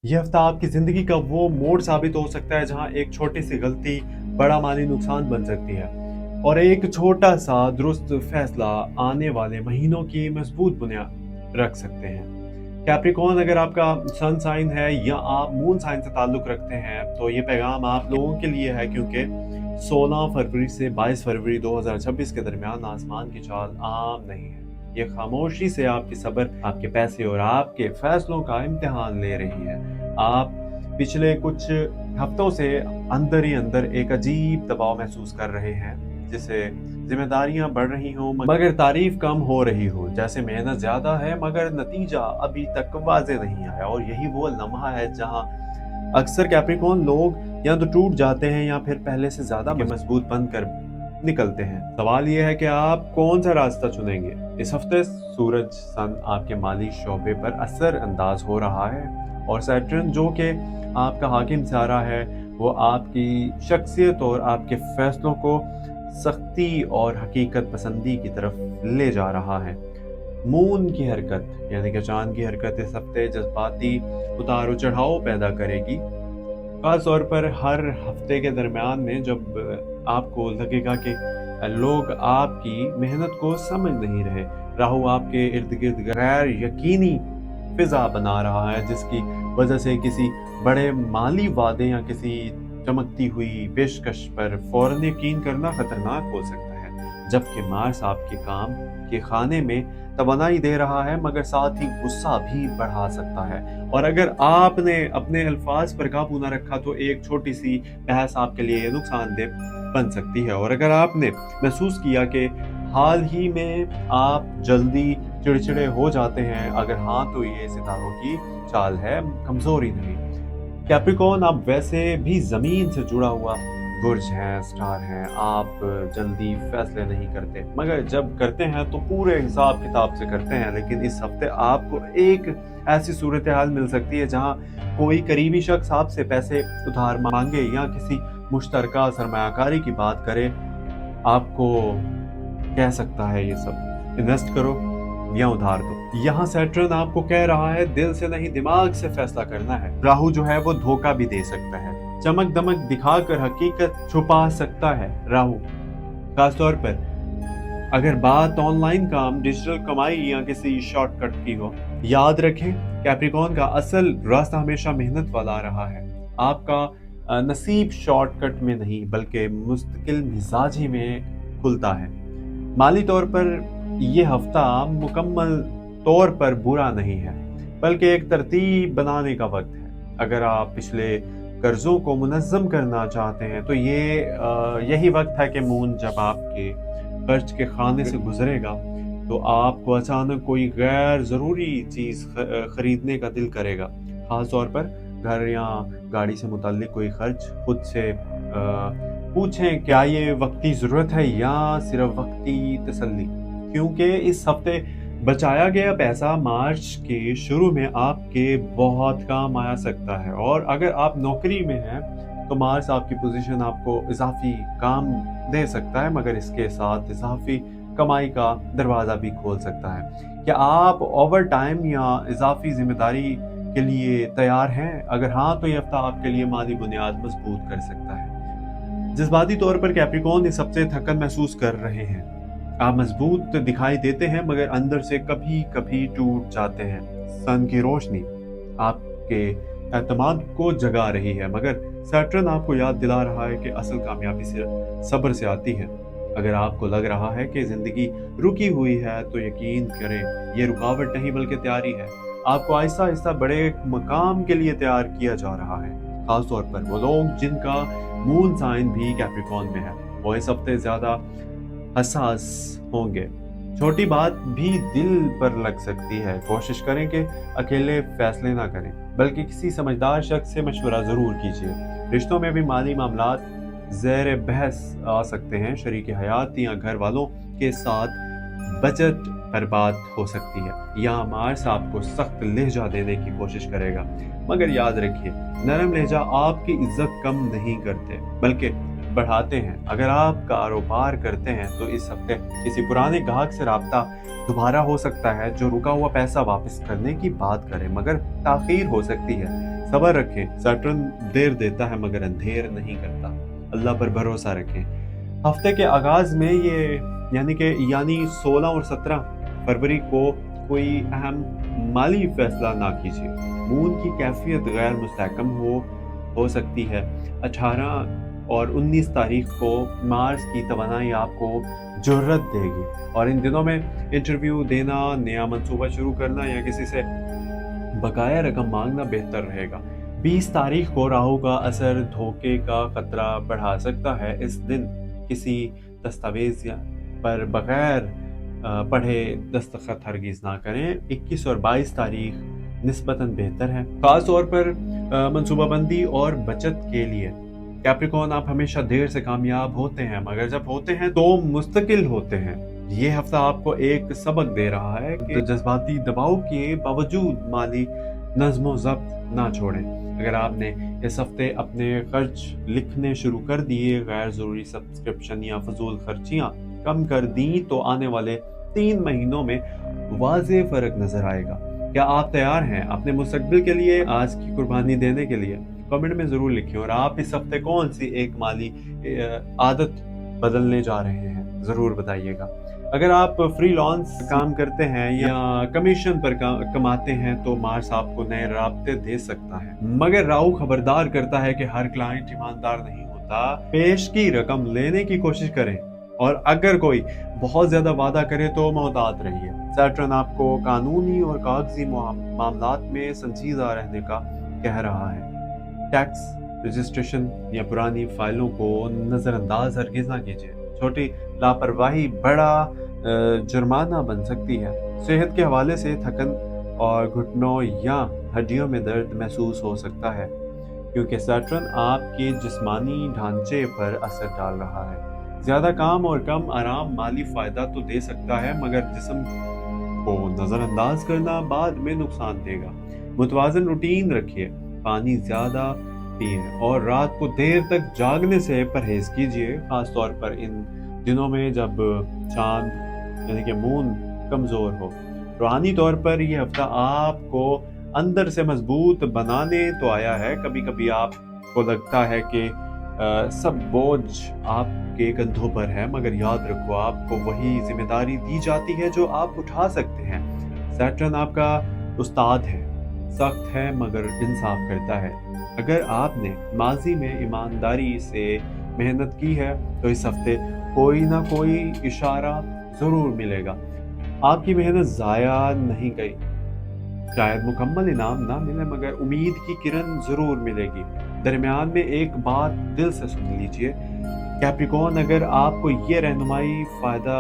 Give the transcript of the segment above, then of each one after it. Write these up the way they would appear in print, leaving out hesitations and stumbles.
ये हफ्ता आपकी ज़िंदगी का वो मोड़ साबित हो सकता है जहाँ एक छोटी सी गलती बड़ा माली नुकसान बन सकती है और एक छोटा सा दुरुस्त फैसला आने वाले महीनों की मजबूत बुनियाद रख सकते हैं। कैप्रिकॉर्न, अगर आपका सन साइन है या आप मून साइन से ताल्लुक़ रखते हैं तो ये पैगाम आप लोगों के लिए है, क्योंकि 16 फरवरी से 22 फरवरी 2026 के दरमियान आसमान की चाल आम नहीं है। ये खामोशी से आपकी सब्र, आपके पैसे और आपके फैसलों का इम्तिहान ले रही है। आप पिछले कुछ हफ्तों से अंदर ही अंदर एक अजीब दबाव महसूस कर रहे हैं, जिसे जिम्मेदारियां बढ़ रही हों मगर तारीफ कम हो रही हो, जैसे मेहनत ज्यादा है मगर नतीजा अभी तक वाजे नहीं आया। और यही वो लम्हा है जहां अक्सर कैप्रिकॉर्न लोग या तो टूट जाते हैं या फिर पहले से ज्यादा मजबूत बनकर निकलते हैं। सवाल यह है कि आप कौन सा रास्ता चुनेंगे। इस हफ्ते सूरज सन आपके माली शोबे पर असर अंदाज हो रहा है और सैटर्न, जो कि आपका हाकिम सितारा है, वो आपकी शख्सियत और आपके फैसलों को सख्ती और हकीकत पसंदी की तरफ ले जा रहा है। मून की हरकत यानी कि चांद की हरकत इस हफ्ते जज्बाती उतार चढ़ाव पैदा करेगी, खास तौर पर हर हफ्ते के दरमियान में जब आपको लगेगा कि लोग आपकी मेहनत को समझ नहीं रहे। राहु आपके इर्द गिर्द गैर यकीनी फिजा बना रहा है, जिसकी वजह से किसी बड़े माली वादे या किसी चमकती हुई पेशकश पर फौरन यकीन करना खतरनाक हो सकता है। जबकि मार्स आपके काम के खाने में तवानाई दे रहा है मगर साथ ही गुस्सा भी बढ़ा सकता है। और अगर आपने अपने अल्फाज पर काबू न रखा तो एक छोटी सी बहस आपके लिए नुकसानदेह बन सकती है। और अगर आपने महसूस किया कि हाल ही में आप जल्दी चिड़चिड़े हो जाते हैं, अगर हाँ, तो ये सितारों की चाल है, कमजोरी नहीं। कैप्रिकॉर्न, आप वैसे भी जमीन से जुड़ा हुआ बुर्ज हैं, स्टार हैं। आप जल्दी फैसले नहीं करते मगर जब करते हैं तो पूरे हिसाब किताब से करते हैं। लेकिन इस हफ्ते आपको एक ऐसी सूरत हाल मिल सकती है जहां कोई करीबी शख्स आपसे पैसे उधार मांगे या किसी मुश्तरका सरमायाकारी की बात करे। आपको कह सकता है ये सब इन्वेस्ट करो या उधार दो। यहाँ सैटर्न आपको कह रहा है दिल से नहीं दिमाग से फैसला करना है। राहु जो है वो धोखा भी दे सकता है, चमक दमक दिखाकर हकीकत छुपा सकता है। राहु खासतौर पर अगर बात ऑनलाइन काम, डिजिटल कमाई या किसी शॉर्टकट की हो। याद रखें, कैप्रिकॉर्न का असल रास्ता हमेशा मेहनत वाला रहा है। आपका नसीब शॉर्टकट में नहीं बल्कि मुस्तकिल मिजाजी में खुलता है। माली तौर पर ये हफ्ता मुकम्मल तौर पर बुरा नहीं है बल्कि एक तरतीब बनाने का वक्त है। अगर आप पिछले कर्जों को मुनज़्ज़म करना चाहते हैं तो यही वक्त है कि मून जब आपके खर्च के खाने से गुजरेगा तो आपको अचानक कोई गैर ज़रूरी चीज़ खरीदने का दिल करेगा। ख़ास तौर पर घर या गाड़ी से मुताल्लिक कोई खर्च। खुद से पूछें, क्या ये वक्ती ज़रूरत है या सिर्फ वक्ती तसल्ली, क्योंकि इस हफ्ते बचाया गया पैसा मार्च के शुरू में आपके बहुत काम आ सकता है। और अगर आप नौकरी में हैं तो मार्च आपकी पोजीशन आपको इजाफी काम दे सकता है मगर इसके साथ इजाफी कमाई का दरवाज़ा भी खोल सकता है। क्या आप ओवर टाइम या इजाफी जिम्मेदारी के लिए तैयार हैं? अगर हाँ, तो ये हफ्ता आपके लिए माली बुनियाद मजबूत कर सकता है। जज्बाती तौर पर कैप्रिकॉर्न इस हफ्ते थकन महसूस कर रहे हैं। आप मजबूत दिखाई देते हैं मगर अंदर से कभी कभी टूट जाते हैं। सन की रोशनी आपके एतमाद को जगा रही है मगर सैटर्न आपको याद दिला रहा है कि असल कामयाबी से सब्र से आती है। अगर आपको लग रहा है कि जिंदगी रुकी हुई है तो यकीन करें, ये रुकावट नहीं बल्कि तैयारी है। आपको आहिस्ता आहिस्ता बड़े मकाम के लिए तैयार किया जा रहा है। खासतौर पर वो लोग जिनका मून साइन भी कैप्रिकॉर्न में है, वो इस हफ्ते ज्यादा हसास होंगे। छोटी बात भी दिल पर लग सकती है। कोशिश करें कि अकेले फैसले ना करें बल्कि किसी समझदार शख्स से मशवरा जरूर कीजिए। रिश्तों में भी माली मामलात ज़ेर बहस आ सकते हैं। शरीक हयात या घर वालों के साथ बजट बर्बाद हो सकती है। यहाँ मार्स आपको सख्त लहजा देने की कोशिश करेगा मगर याद रखिए, नरम लहजा आपकी इज्जत कम नहीं करते बल्कि बढ़ाते हैं। अगर आप कारोबार करते हैं तो इस हफ्ते किसी पुराने ग्राहक से राब्ता दोबारा हो सकता है जो रुका हुआ पैसा वापस करने की बात करे मगर ताखीर हो सकती है। सब्र रखें, सैटर्न देर देता है मगर अंधेर नहीं करता। अल्लाह पर भरोसा रखें। हफ्ते के आगाज में ये यानी 16 और 17 फरवरी को कोई अहम माली फैसला ना कीजिए। मून की कैफियत गैर मुस्तहकम हो सकती है। 18 और 19 तारीख को मार्स की तवानाई आपको जुर्रत देगी और इन दिनों में इंटरव्यू देना, नया मंसूबा शुरू करना या किसी से बकाया रकम मांगना बेहतर रहेगा। 20 तारीख को राहु का असर धोखे का खतरा बढ़ा सकता है। इस दिन किसी दस्तावेज पर बगैर पढ़े दस्तखत हरगिज ना करें। 21 और 22 तारीख निस्बतन बेहतर है, खास तौर पर मंसूबाबंदी और बचत के लिए। कैप्रिकॉर्न, आप हमेशा देर से कामयाब होते हैं मगर जब होते हैं तो मुस्तकिल होते हैं। ये हफ्ता आपको एक सबक दे रहा है कि जज्बाती दबाव के बावजूद माली नज़्म ज़ब्त ना छोड़ें। अगर आपने इस हफ्ते अपने खर्च लिखने शुरू कर दिए, गैर ज़रूरी सब्सक्रिप्शन या फजूल खर्चियाँ कम कर दी तो आने वाले 3 महीनों में वाज़ेह फ़र्क नज़र आएगा। क्या आप तैयार हैं अपने मुस्तकबिल के लिए आज की कुर्बानी देने के लिए? कमेंट में ज़रूर लिखें। और आप इस हफ्ते कौन सी एक माली आदत बदलने जा रहे हैं, ज़रूर बताइएगा। अगर आप फ्रीलांस काम करते हैं या कमीशन पर कमाते हैं तो मार्स आपको नए राब्ते दे सकता है, मगर राहु खबरदार करता है कि हर क्लाइंट ईमानदार नहीं होता। पेश की रकम लेने की कोशिश करें और अगर कोई बहुत ज्यादा वादा करे तो मोहतात रहिए। सैटर्न आपको कानूनी और कागजी मामलात में संजीदा रहने का कह रहा है। टैक्स रजिस्ट्रेशन या पुरानी फाइलों को नज़रअंदाज हरगिज़ ना कीजिए। छोटी लापरवाही बड़ा जुर्माना बन सकती है। सेहत के हवाले से थकन और घुटनों या हड्डियों में दर्द महसूस हो सकता है क्योंकि सैटर्न आपके जिस्मानी ढांचे पर असर डाल रहा है। ज़्यादा काम और कम आराम माली फ़ायदा तो दे सकता है मगर जिस्म को नज़रअंदाज करना बाद में नुकसान देगा। मुतवाज़न रूटीन रखिए, पानी ज़्यादा पिए और रात को देर तक जागने से परहेज कीजिए, खास तौर पर इन दिनों में जब चांद यानी कि मून कमज़ोर हो। रूहानी तौर पर यह हफ्ता आपको अंदर से मजबूत बनाने तो आया है। कभी कभी आपको लगता है कि सब बोझ आपके कंधों पर है, मगर याद रखो आपको वही जिम्मेदारी दी जाती है जो आप उठा सकते हैं। सैटर्न आपका उस्ताद है, सख्त है मगर इंसाफ करता है। अगर आपने माजी में ईमानदारी से मेहनत की है तो इस हफ्ते कोई ना कोई इशारा ज़रूर मिलेगा। आपकी मेहनत ज़ाया नहीं गई। शायद मुकम्मल इनाम ना मिले मगर उम्मीद की किरण ज़रूर मिलेगी। दरमियान में एक बात दिल से सुन लीजिए कैप्रिकॉर्न, अगर आपको ये रहनुमाई फ़ायदा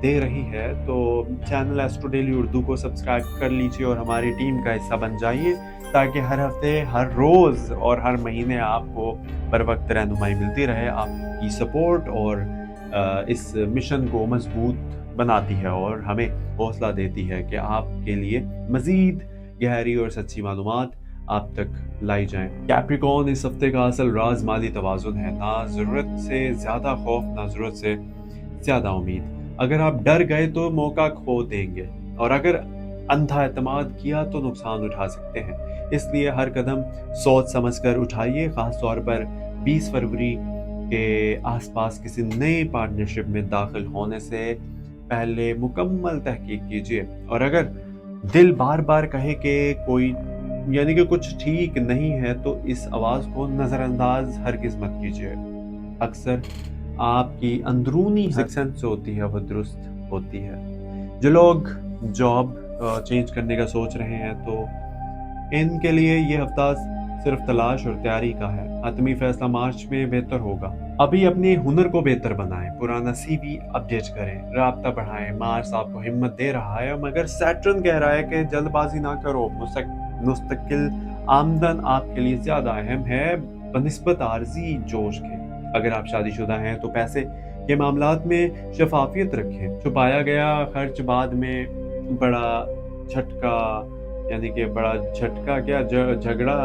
दे रही है तो चैनल एस्ट्रो डेली उर्दू को सब्सक्राइब कर लीजिए और हमारी टीम का हिस्सा बन जाइए ताकि हर हफ्ते, हर रोज़ और हर महीने आपको बर वक्त रहनुमाई मिलती रहे। आपकी सपोर्ट और इस मिशन को मजबूत बनाती है और हमें हौसला देती है कि आपके लिए मज़ीद गहरी और सच्ची मालूमात आप तक लाई जाएं। कैप्रिकॉर्न, इस हफ्ते का असल राज माली तवाज़ुन है। ना ज़रूरत से ज़्यादा खौफ, ना ज़रूरत से ज़्यादा उम्मीद। अगर आप डर गए तो मौका खो देंगे और अगर अंधा एतमाद किया तो नुकसान उठा सकते हैं। इसलिए हर कदम सोच समझ कर उठाइए, ख़ास तौर पर 20 फरवरी के आसपास किसी नए पार्टनरशिप में दाखिल होने से पहले मुकम्मल तहकीक कीजिए। और अगर दिल बार बार कहे कि कोई यानी कि कुछ ठीक नहीं है तो इस आवाज़ को नज़रअंदाज हरगिज़ मत कीजिए। अक्सर आपकी अंदरूनी सिक्स सेंस होती है वो दुरुस्त होती है। जो लोग जॉब चेंज करने का सोच रहे हैं तो इनके लिए ये हफ्ता सिर्फ तलाश और तैयारी का है। हतमी फैसला मार्च में बेहतर होगा। अभी अपने हुनर को बेहतर बनाएं, पुराना CV अपडेट करें, राब्ता बढ़ाएं। मार्स आपको हिम्मत दे रहा है मगर सैटर्न कह रहा है कि जल्दबाजी ना करो। मुस्तकिल आमदन आपके लिए ज्यादा अहम है बनिस्बत आर्जी जोश के। अगर आप शादीशुदा हैं तो पैसे के मामलात में शफाफियत रखें। छुपाया गया खर्च बाद में बड़ा झटका यानी कि बड़ा झटका क्या झगड़ा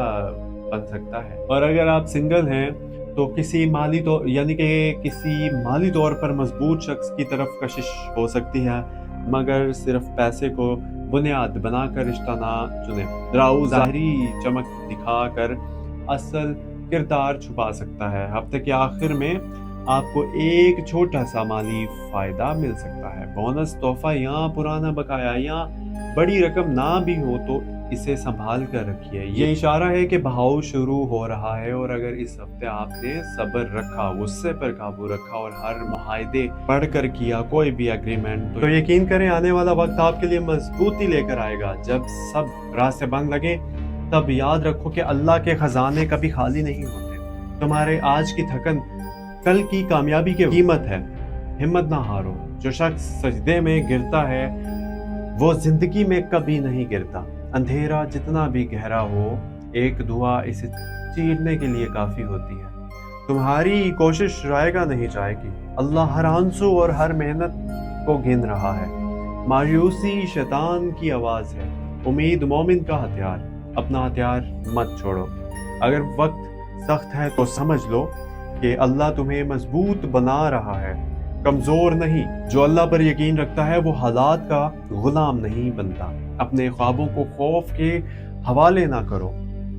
बन सकता है। और अगर आप सिंगल हैं तो किसी माली तौर पर मजबूत शख्स की तरफ कशिश हो सकती है। मगर सिर्फ पैसे को बुनियाद बनाकर रिश्ता ना चुने। राउ ज़ाहिरी चमक दिखाकर असल किरदार छुपा सकता है। हफ्ते के आखिर में आपको एक छोटा सा माली फ़ायदा मिल सकता है। बोनस, तोहफ़ा या पुराना बकाया या बड़ी रकम ना भी हो तो इसे संभाल कर रखिए। ये इशारा है कि बहाव शुरू हो रहा है, और अगर इस हफ्ते आपने सब्र रखा, गुस्से पर काबू रखा और हर मुआहदे पढ़कर किया कोई भी एग्रीमेंट, तो यकीन करें आने वाला वक्त आपके लिए मजबूती लेकर आएगा। जब सब रास्ते बंद लगे तब याद रखो कि अल्लाह के खजाने कभी खाली नहीं होते। तुम्हारे आज की थकन कल की कामयाबी की कीमत है। हिम्मत ना हारो। जो शख्स सजदे में गिरता है वो जिंदगी में कभी नहीं गिरता। अंधेरा जितना भी गहरा हो, एक दुआ इसे चीरने के लिए काफी होती है। तुम्हारी कोशिश जाएगा नहीं जाएगी। अल्लाह हर आंसू और हर मेहनत को गिन रहा है। मायूसी शैतान की आवाज है, उम्मीद मोमिन का हथियार। अपना हथियार मत छोड़ो। अगर वक्त सख्त है तो समझ लो कि अल्लाह तुम्हें मजबूत बना रहा है, कमजोर नहीं। जो अल्लाह पर यकीन रखता है वो हालात का गुलाम नहीं बनता। अपने ख्वाबों को खौफ के हवाले ना करो,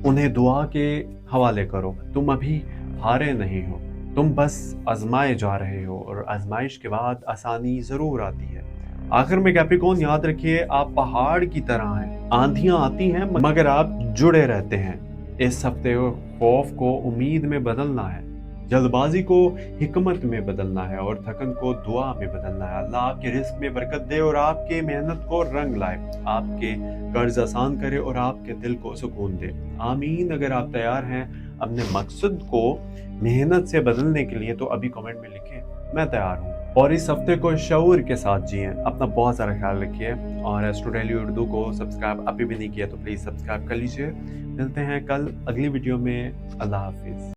उन्हें दुआ के हवाले करो। तुम अभी हारे नहीं हो, तुम बस आजमाए जा रहे हो, और आजमाइश के बाद आसानी जरूर आती है। आखिर में कैप्रिकॉर्न, याद रखिए आप पहाड़ की तरह हैं। आंधियां आती हैं मगर आप जुड़े रहते हैं। इस हफ्ते खौफ को उम्मीद में बदलना है, जल्दबाजी को हिकमत में बदलना है, और थकन को दुआ में बदलना है। अल्लाह आपके रिस्क में बरकत दे और आपके मेहनत को रंग लाए, आपके कर्ज आसान करे और आपके दिल को सुकून दे। आमीन। अगर आप तैयार हैं अपने मकसद को मेहनत से बदलने के लिए तो अभी कमेंट में लिखें मैं तैयार हूँ। और इस हफ्ते को शऊर के साथ जिएं। अपना बहुत सारा ख्याल रखिए, और एस्ट्रो डेली उर्दू को सब्सक्राइब अभी भी नहीं किया तो प्लीज़ सब्सक्राइब कर लीजिए। मिलते हैं कल अगली वीडियो में। अल्लाह हाफिज़।